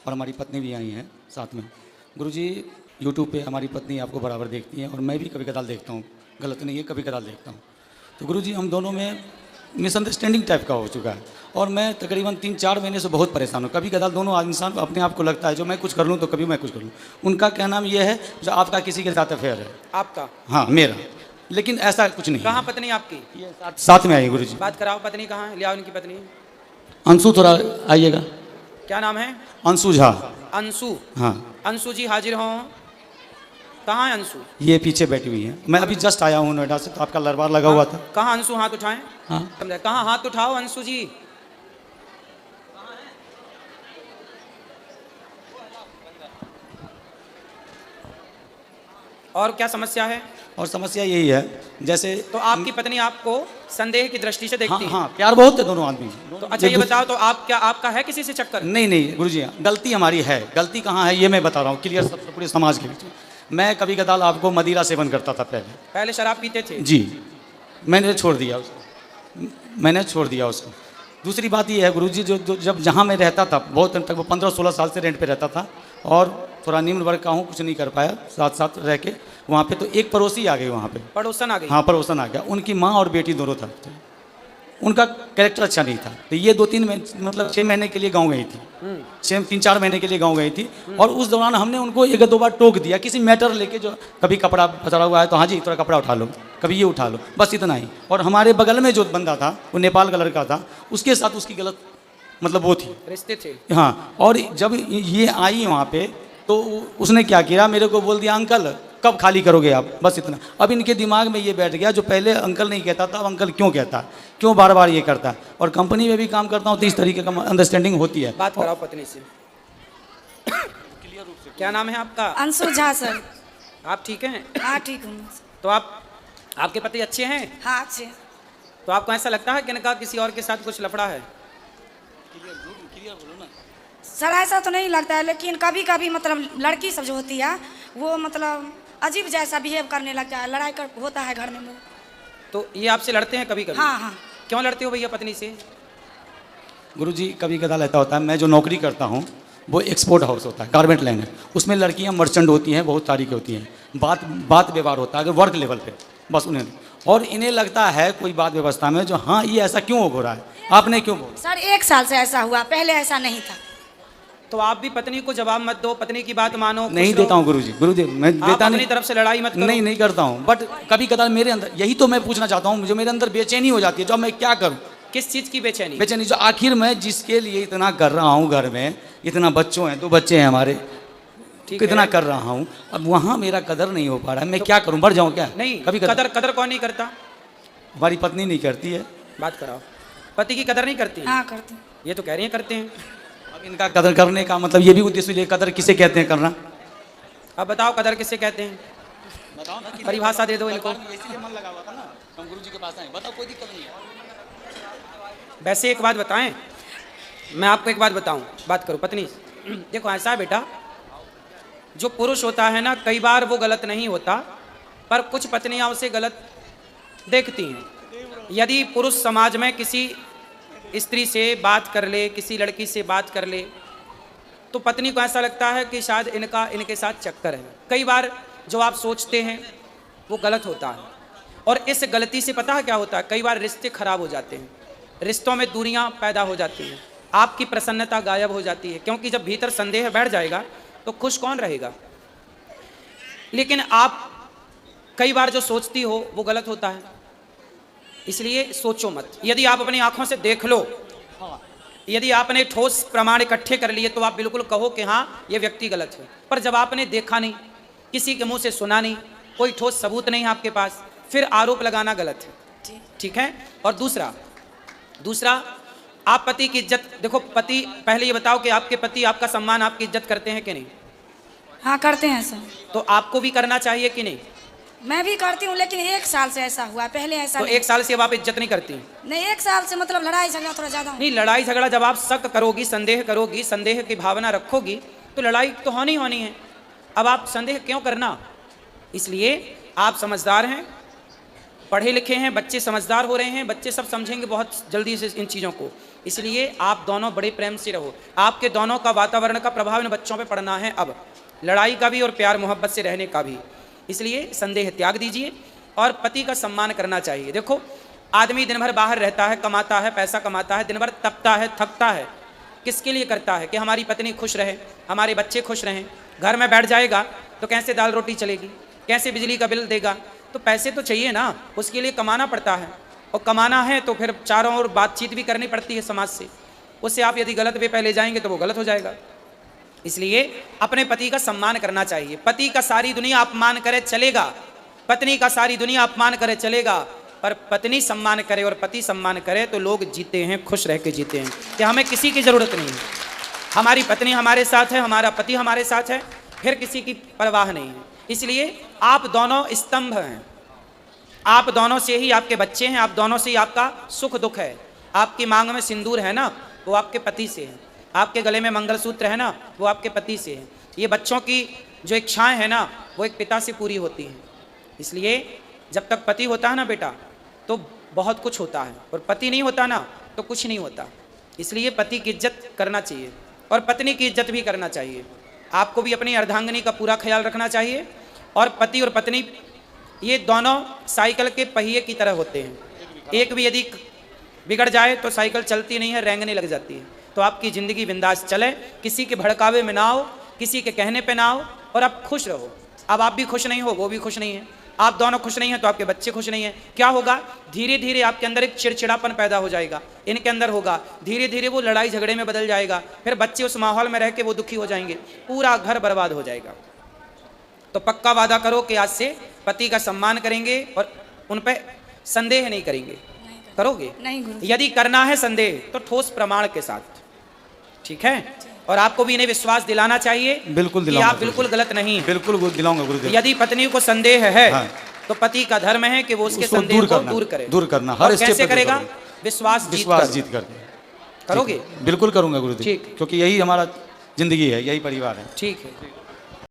और हमारी पत्नी भी आई हैं साथ में। गुरुजी, यूट्यूब पे हमारी पत्नी आपको बराबर देखती हैं और मैं भी कभी कदाल देखता हूँ, गलत नहीं है, कभी कदाल देखता हूँ। तो गुरुजी, हम दोनों में मिसअंडरस्टैंडिंग टाइप का हो चुका है और मैं तकरीबन 3-4 महीने से बहुत परेशान हूँ। कभी कदाल दोनों इंसान अपने आप को लगता है जो मैं कुछ कर लूँ तो कभी मैं कुछ कर लूँ। उनका कहना ये है जो आपका किसी के साथ अफेयर है। आपका? हाँ, मेरा, लेकिन ऐसा कुछ नहीं। कहाँ पत्नी आपकी? ये साथ में आई गुरुजी। बात कराओ, पत्नी कहाँ है? ले आओ इनकी पत्नी। अंशु, थोड़ा आइएगा। क्या नाम है? अंशु झा। अंशु? हाँ। अंशु जी हाजिर हों। कहाँ है अंशु? ये पीछे बैठी हुई है। मैं अभी जस्ट आया हूँ नोएडा से, तो आपका दरबार लगा हुआ था। कहाँ अंशु? हाथ उठाएं। हाँ। कहाँ? हाथ उठाओ अंशु जी। और क्या समस्या है? और समस्या यही है, जैसे तो आपकी पत्नी आपको संदेह की दृष्टि से देखती है? हाँ, प्यार बहुत है दोनों आदमी। तो अच्छा ये बताओ, तो आप क्या, आपका है किसी से चक्कर? नहीं गुरुजी, गलती हमारी है। गलती कहाँ है ये मैं बता रहा हूँ, क्लियर सब पूरे समाज के बीच में। मैं कभी कदाल आपको मदिरा सेवन करता था पहले शराब पीते थे? जी, मैंने छोड़ दिया उसको। दूसरी बात ये है गुरुजी, जो जब जहाँ मैं रहता था बहुत तक, वो 15-16 साल से रेंट पे रहता था और थोड़ा निम्न वर्ग का हूँ, कुछ नहीं कर पाया साथ साथ रह के वहाँ पे। तो एक पड़ोसी आ गई वहाँ पे। पड़ोसन आ गई? हाँ, पड़ोसन आ गया। उनकी माँ और बेटी दोनों था। उनका कैरेक्टर अच्छा नहीं था। तो ये 2-3 महीने, मतलब 6 महीने के लिए गाँव गई थी। 3-4 महीने के लिए गाँव गई थी और उस दौरान हमने उनको 1-2 बार टोक दिया किसी मैटर लेके, जो कभी कपड़ा पसरा हुआ है तो हाँ जी थोड़ा कपड़ा उठा लो, कभी ये उठा लो, बस इतना ही। और हमारे बगल में जो बंदा था वो नेपाल का लड़का था, उसके साथ उसकी गलत मतलब वो थी, रिश्ते थे। हाँ। और जब ये आई वहाँ पे तो उसने क्या किया, मेरे को बोल दिया अंकल कब खाली करोगे आप, बस इतना। अब इनके दिमाग में ये बैठ गया, जो पहले अंकल नहीं कहता था अब अंकल क्यों कहता है, क्यों बार बार ये करता है। और कंपनी में भी काम करता हूँ तो इस तरीके का अंडरस्टैंडिंग होती है। बात कराओ पत्नी से। क्या नाम है आपका? अंशु झा सर। आप ठीक हैं? हाँ ठीक हूँ। तो आपके पति अच्छे हैं? हाँ अच्छे। तो आपको ऐसा लगता है कि इनका किसी और के साथ कुछ लफड़ा है? सर ऐसा तो नहीं लगता है, लेकिन कभी कभी मतलब लड़की सब जो होती है वो मतलब अजीब जैसा बिहेव करने लगता है, लड़ाई कर होता है घर में। तो ये आपसे लड़ते हैं कभी कभी? हाँ। क्यों लड़ते हो भैया पत्नी से? गुरुजी, कभी कदाल ऐसा होता है, मैं जो नौकरी करता हूँ वो एक्सपोर्ट हाउस होता है, गारमेंट लाइन है, उसमें लड़कियाँ मर्चेंट होती हैं, बहुत सारी की होती हैं। बात व्यवहार होता है अगर वर्क लेवल पे, बस उन्हें, और इन्हें लगता है कोई बात व्यवस्था में जो हाँ ये ऐसा क्यों हो रहा है, आपने क्यों बोला? सर 1 साल से ऐसा हुआ, पहले ऐसा नहीं था। तो आप भी पत्नी को जवाब मत दो, पत्नी की बात मानो। नहीं देता हूँ गुरुजी, मैं देता नहीं, तरफ से लड़ाई मत करो। नहीं करता हूँ, बट कभी कदाल मेरे अंदर, यही तो मैं पूछना चाहता हूँ, जो मेरे अंदर बेचैनी हो जाती है, जो मैं क्या करूँ। किस चीज़ की बेचैनी? बेचैनी जो आखिर मैं जिसके लिए इतना कर रहा हूँ, घर में इतना बच्चों हैं, 2 बच्चे हैं हमारे, कितना कर रहा हूँ, अब वहाँ मेरा कदर नहीं हो पा रहा है, मैं क्या करूँ, बढ़ जाऊँ क्या? नहीं, कभी कदर कौन नहीं करता? हमारी पत्नी नहीं करती है। बात कराओ, पति की कदर नहीं करती? हाँ करती। ये तो कह रही है करते हैं। अब इनका कदर करने का मतलब ये भी उद्देश्य है, कदर किसे कहते हैं करना? अब बताओ कदर किसे कहते हैं, बताओ ना, परिभाषा दे दो इनको। इसीलिए मन लगा हुआ था ना, हम गुरुजी के पास आए, बताओ, कोई दिक्कत नहीं है। वैसे एक बात बताएं, मैं आपको एक बात बताऊं, बात करो पत्नी। देखो ऐसा है बेटा, जो पुरुष होता है ना, कई बार वो गलत नहीं होता, पर कुछ पत्नियां उसे गलत देखती हैं। यदि पुरुष समाज में किसी स्त्री से बात कर ले, किसी लड़की से बात कर ले, तो पत्नी को ऐसा लगता है कि शायद इनके साथ चक्कर है। कई बार जो आप सोचते हैं वो गलत होता है, और इस गलती से पता है क्या होता है, कई बार रिश्ते खराब हो जाते हैं, रिश्तों में दूरियां पैदा हो जाती हैं, आपकी प्रसन्नता गायब हो जाती है, क्योंकि जब भीतर संदेह बैठ जाएगा तो खुश कौन रहेगा। लेकिन आप कई बार जो सोचती हो वो गलत होता है, इसलिए सोचो मत। यदि आप अपनी आंखों से देख लो, यदि आपने ठोस प्रमाण इकट्ठे कर लिए तो आप बिल्कुल कहो कि हाँ ये व्यक्ति गलत है। पर जब आपने देखा नहीं, किसी के मुंह से सुना नहीं, कोई ठोस सबूत नहीं आपके पास, फिर आरोप लगाना गलत है, ठीक है। और दूसरा आप पति की इज्जत, देखो पति, पहले ये बताओ कि आपके पति आपका सम्मान, आपकी इज्जत करते हैं कि नहीं? हाँ करते हैं सर। तो आपको भी करना चाहिए कि नहीं? मैं भी करती हूँ, लेकिन 1 साल से ऐसा हुआ, पहले ऐसा तो नहीं। 1 साल से अब आप इज्जत नहीं करती? नहीं, 1 साल से मतलब लड़ाई झगड़ा थोड़ा ज्यादा। नहीं, लड़ाई झगड़ा जब आप शक करोगी, संदेह करोगी, संदेह की भावना रखोगी, तो लड़ाई तो होनी है। अब आप संदेह क्यों करना? इसलिए आप समझदार हैं, पढ़े लिखे हैं, बच्चे समझदार हो रहे हैं, बच्चे सब समझेंगे बहुत जल्दी से इन चीज़ों को। इसलिए आप दोनों बड़े प्रेम से रहो। आपके दोनों का वातावरण का प्रभाव इन बच्चों पे पड़ना है, अब लड़ाई का भी और प्यार मोहब्बत से रहने का भी। इसलिए संदेह त्याग दीजिए और पति का सम्मान करना चाहिए। देखो, आदमी दिन भर बाहर रहता है, कमाता है, पैसा कमाता है, दिन भर तपता है, थकता है, किसके लिए करता है? कि हमारी पत्नी खुश रहे, हमारे बच्चे खुश रहें। घर में बैठ जाएगा तो कैसे दाल रोटी चलेगी, कैसे बिजली का बिल देगा? तो पैसे तो चाहिए ना, उसके लिए कमाना पड़ता है, और कमाना है तो फिर चारों ओर बातचीत भी करनी पड़ती है समाज से। उससे आप यदि गलत वे पहले जाएंगे तो वो गलत हो जाएगा। इसलिए अपने पति का सम्मान करना चाहिए। पति का सारी दुनिया अपमान करे चलेगा, पत्नी का सारी दुनिया अपमान करे चलेगा, पर पत्नी सम्मान करे और पति सम्मान करे तो लोग जीते हैं, खुश रह के जीते हैं। कि हमें किसी की ज़रूरत नहीं है, हमारी पत्नी हमारे साथ है, हमारा पति हमारे साथ है, फिर किसी की परवाह नहीं है। इसलिए आप दोनों स्तंभ हैं, आप दोनों से ही आपके बच्चे हैं, आप दोनों से ही आपका सुख दुख है। आपकी मांग में सिंदूर है ना, वो आपके पति से है। आपके गले में मंगलसूत्र है ना, वो आपके पति से है। ये बच्चों की जो इच्छाएं हैं ना, वो एक पिता से पूरी होती हैं। इसलिए जब तक पति होता है ना बेटा, तो बहुत कुछ होता है, और पति नहीं होता ना तो कुछ नहीं होता। इसलिए पति की इज्जत करना चाहिए और पत्नी की इज्जत भी करना चाहिए। आपको भी अपनी अर्धांगिनी का पूरा ख्याल रखना चाहिए। और पति और पत्नी ये दोनों साइकिल के पहिए की तरह होते हैं। एक भी यदि बिगड़ जाए तो साइकिल चलती नहीं है, रेंगने लग जाती है। तो आपकी ज़िंदगी बिंदास चले, किसी के भड़कावे में ना हो, किसी के कहने पे ना हो, और आप खुश रहो। अब आप भी खुश नहीं हो, वो भी खुश नहीं है, आप दोनों खुश नहीं हैं तो आपके बच्चे खुश नहीं हैं। क्या होगा? धीरे धीरे आपके अंदर एक चिड़चिड़ापन पैदा हो जाएगा, इनके अंदर होगा, धीरे धीरे वो लड़ाई झगड़े में बदल जाएगा, फिर बच्चे उस माहौल में रह के वो दुखी हो जाएंगे, पूरा घर बर्बाद हो जाएगा। तो पक्का वादा करो कि आज से पति का सम्मान करेंगे और उन पर संदेह नहीं करेंगे। करोगे? नहीं गुरु। यदि करना है संदेह तो ठोस प्रमाण के साथ, ठीक है? और आपको भी इन्हें विश्वास दिलाना चाहिए, बिल्कुल कि दिलाऊंगा आप बिल्कुल गलत नहीं हैं। बिल्कुल दिलाऊंगा गुरुदेव। यदि पत्नी को संदेह है हाँ। तो पति का धर्म है कि वो उसके उसको संदेह को दूर करे, दूर करना, हर और स्टेप कैसे पे दूर करेगा? करना। विश्वास विश्वास जीत जीत कर करोगे? बिल्कुल करूंगा गुरुदेव, ठीक। क्योंकि यही हमारा जिंदगी है, यही परिवार है। ठीक है।